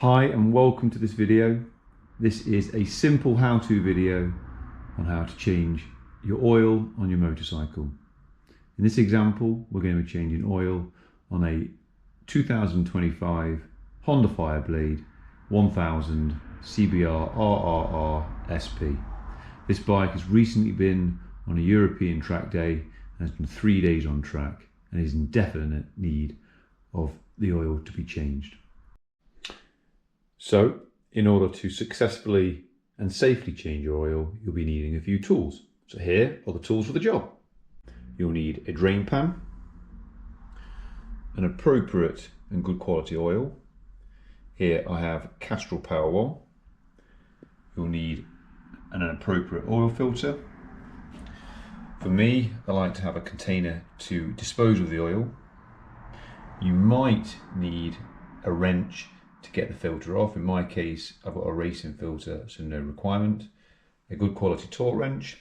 Hi and welcome to this video. This is a simple how-to video on how to change your oil on your motorcycle. In this example, we're going to be changing oil on a 2025 Honda Fireblade 1000 CBR RRR SP. This bike has recently been on a European track day and has been 3 days on track and is in definite need of the oil to be changed. So, in order to successfully and safely change your oil, you'll be needing a few tools. So here are the tools for the job. You'll need a drain pan, an appropriate and good quality oil. Here I have Castrol Powerwall. You'll need an appropriate oil filter. For me, I like to have a container to dispose of the oil. You might need a wrench to get the filter off. In my case, I've got a racing filter, so no requirement. A good quality torque wrench,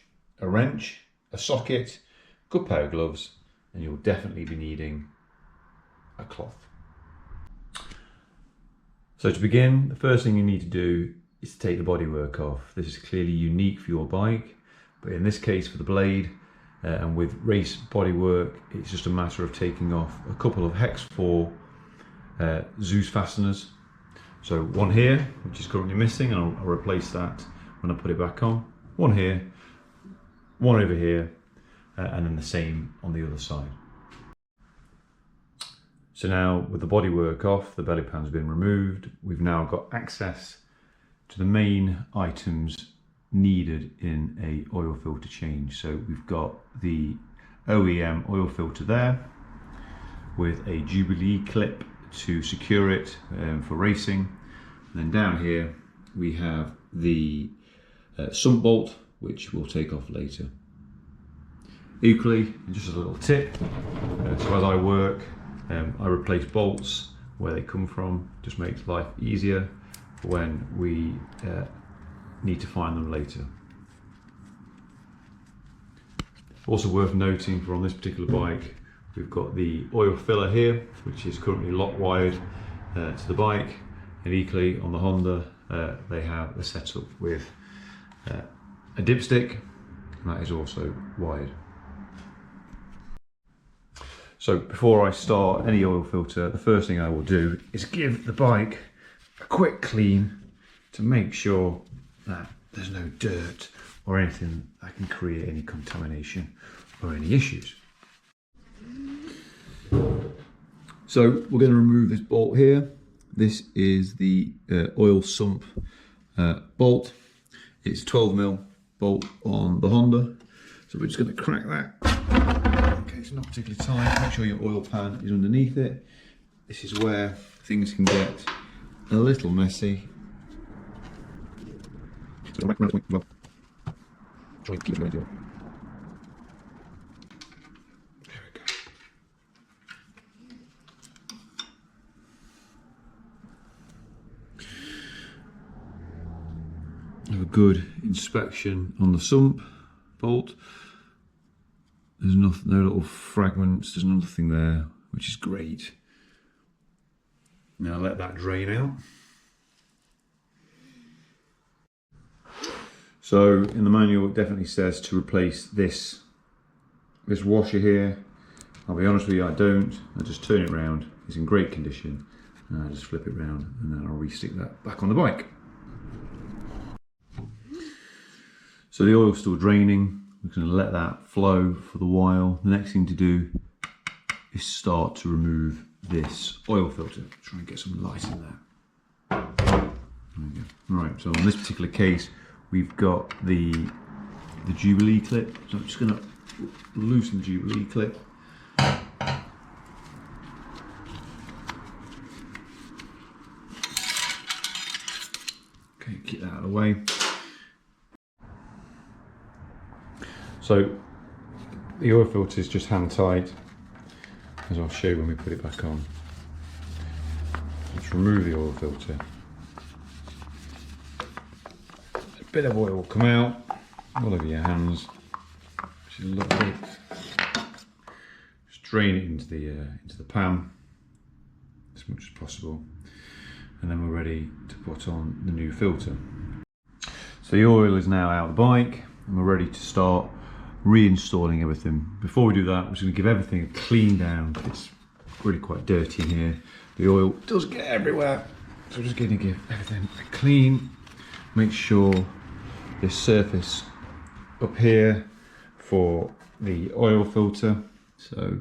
a socket, good pair of gloves, and you'll definitely be needing a cloth. So to begin, the first thing you need to do is to take the bodywork off. This is clearly unique for your bike, but in this case for the Blade and with race bodywork, it's just a matter of taking off a couple of Hex 4 Zeus fasteners. So one here, which is currently missing, and I'll replace that when I put it back on. One here, one over here, and then the same on the other side. So now with the bodywork off, the belly pan's been removed, we've now got access to the main items needed in a oil filter change. So we've got the OEM oil filter there with a Jubilee clip to secure it for racing. And then down here we have the sump bolt, which we'll take off later. Equally, just a little tip, so as I work, I replace bolts where they come from. Just makes life easier when we need to find them later. Also worth noting, for on this particular bike, we've got the oil filler here, which is currently lock wired to the bike, and equally on the Honda they have a setup with a dipstick, and that is also wired. So before I start any oil filter, the first thing I will do is give the bike a quick clean to make sure that there's no dirt or anything that can create any contamination or any issues. So we're going to remove this bolt here. This is the oil sump bolt. It's 12mm bolt on the Honda. So we're just going to crack that. Okay, it's not particularly tight. Make sure your oil pan is underneath it. This is where things can get a little messy. So try and keep it going. There we go. Have a good inspection on the sump bolt. There's no little fragments, there's nothing there, which is great. Now let that drain out. So in the manual it definitely says to replace this washer here. I'll be honest with you, I don't. I just turn it around. It's in great condition. And I just flip it around and then I'll re-stick that back on the bike. So the oil's still draining. We're going to let that flow for the while. The next thing to do is start to remove this oil filter. Try and get some light in there. There we go. Right, so on this particular case, we've got the Jubilee clip. So I'm just going to loosen the Jubilee clip. Okay, get that out of the way. So the oil filter is just hand tight, as I'll show you when we put it back on. Let's remove the oil filter. A bit of oil will come out all over your hands, which is a little bit. Just drain it into the pan as much as possible. and then we're ready to put on the new filter. So the oil is now out of the bike and we're ready to start reinstalling everything. Before we do that, we're just going to give everything a clean down. It's really quite dirty in here. The oil does get everywhere, so we're just going to give everything a clean. Make sure this surface up here for the oil filter. So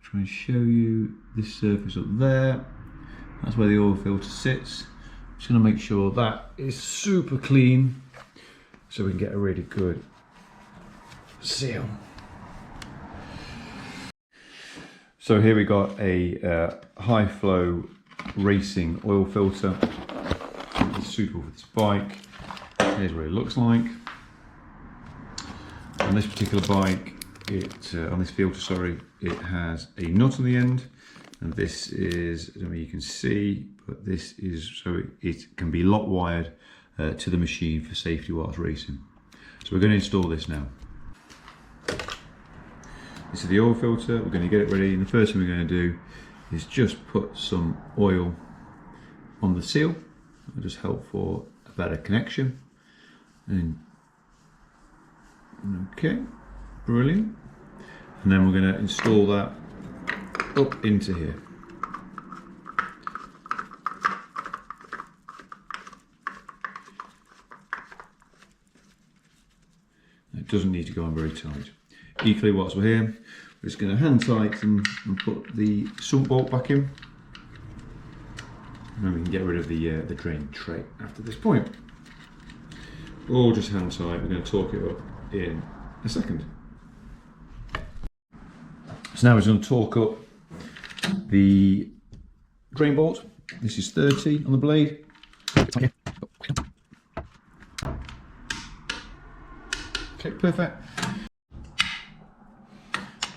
try and show you this surface up there. That's where the oil filter sits. I'm just going to make sure that is super clean so we can get a really good seal. So here we got a high flow racing oil filter. It's suitable for this bike. Here's what it looks like. On this particular bike, on this filter, sorry, it has a nut on the end, and this is, I don't know if you can see, but this is so it can be lock wired to the machine for safety whilst racing. So we're going to install this now. This is the oil filter. We're going to get it ready, and the first thing we're going to do is just put some oil on the seal. It'll just help for a better connection. And okay, brilliant. And then we're going to install that up into here. It doesn't need to go on very tight. Equally, whilst we're here, we're just going to hand tighten and put the sump bolt back in. And then we can get rid of the drain tray after this point. Or just hand tight. We're going to torque it up in a second. So now we're going to torque up the drain bolt. This is 30 on the blade. Okay, perfect.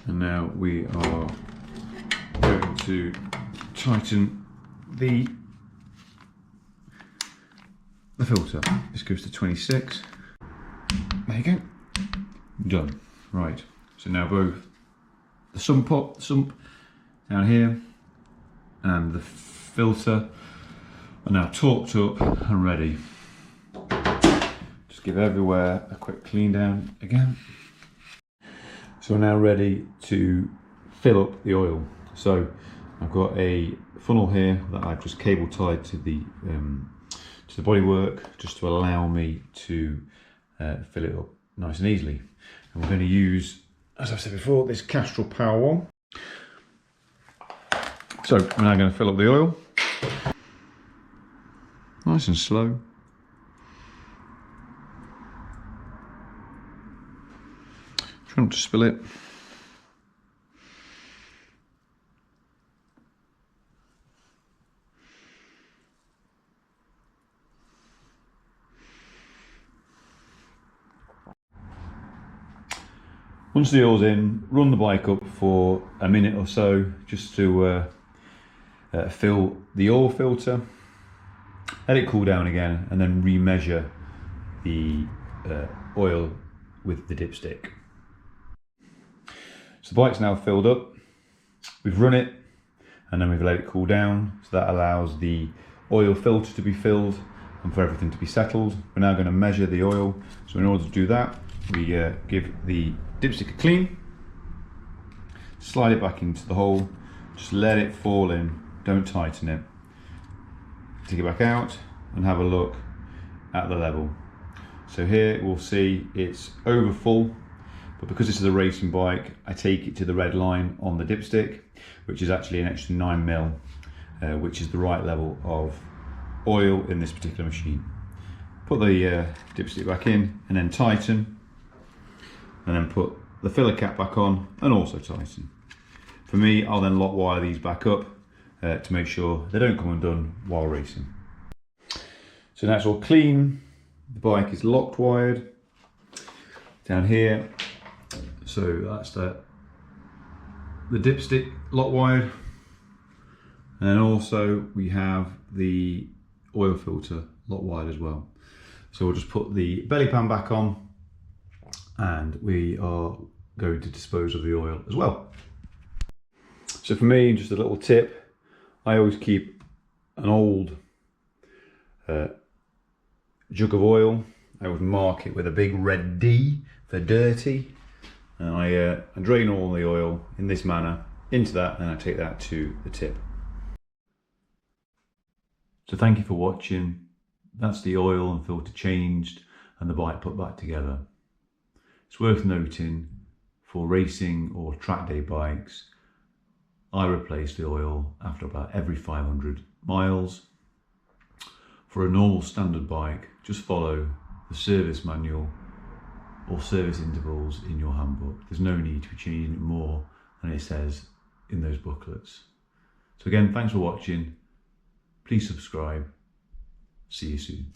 And now we are going to tighten the filter. This goes to 26. There you go. Done. Right. So now both the sump down here and the filter are now torqued up and ready. Just give everywhere a quick clean down again. So we're now ready to fill up the oil. So I've got a funnel here that I've just cable tied to the bodywork, just to allow me to fill it up nice and easily. And we're going to use, as I've said before, this Castrol Powerwall. So we're now going to fill up the oil, nice and slow. Try not to spill it. Once the oil's in, run the bike up for a minute or so just to fill the oil filter. Let it cool down again and then remeasure the oil with the dipstick. So the bike's now filled up. We've run it and then we've let it cool down. So that allows the oil filter to be filled and for everything to be settled. We're now going to measure the oil. So in order to do that, we give the dipstick a clean, slide it back into the hole, just let it fall in, don't tighten it. Take it back out and have a look at the level. So here we'll see it's over full, but because this is a racing bike, I take it to the red line on the dipstick, which is actually an extra 9 mil, which is the right level of oil in this particular machine. Put the dipstick back in and then tighten, and then put the filler cap back on and also tighten. For me, I'll then lock wire these back up to make sure they don't come undone while racing. So now it's all clean, the bike is locked wired down here. So that's the dipstick lock wired, and then also we have the oil filter lock wired as well. So we'll just put the belly pan back on and we are going to dispose of the oil as well. So for me, just a little tip, I always keep an old jug of oil. I would mark it with a big red D for dirty. And I drain all the oil in this manner into that, and I take that to the tip. So thank you for watching. That's the oil and filter changed and the bike put back together. It's worth noting, for racing or track day bikes, I replace the oil after about every 500 miles. For a normal standard bike, just follow the service manual or service intervals in your handbook. There's no need to be changing it more than it says in those booklets. So again, thanks for watching. Please subscribe. See you soon.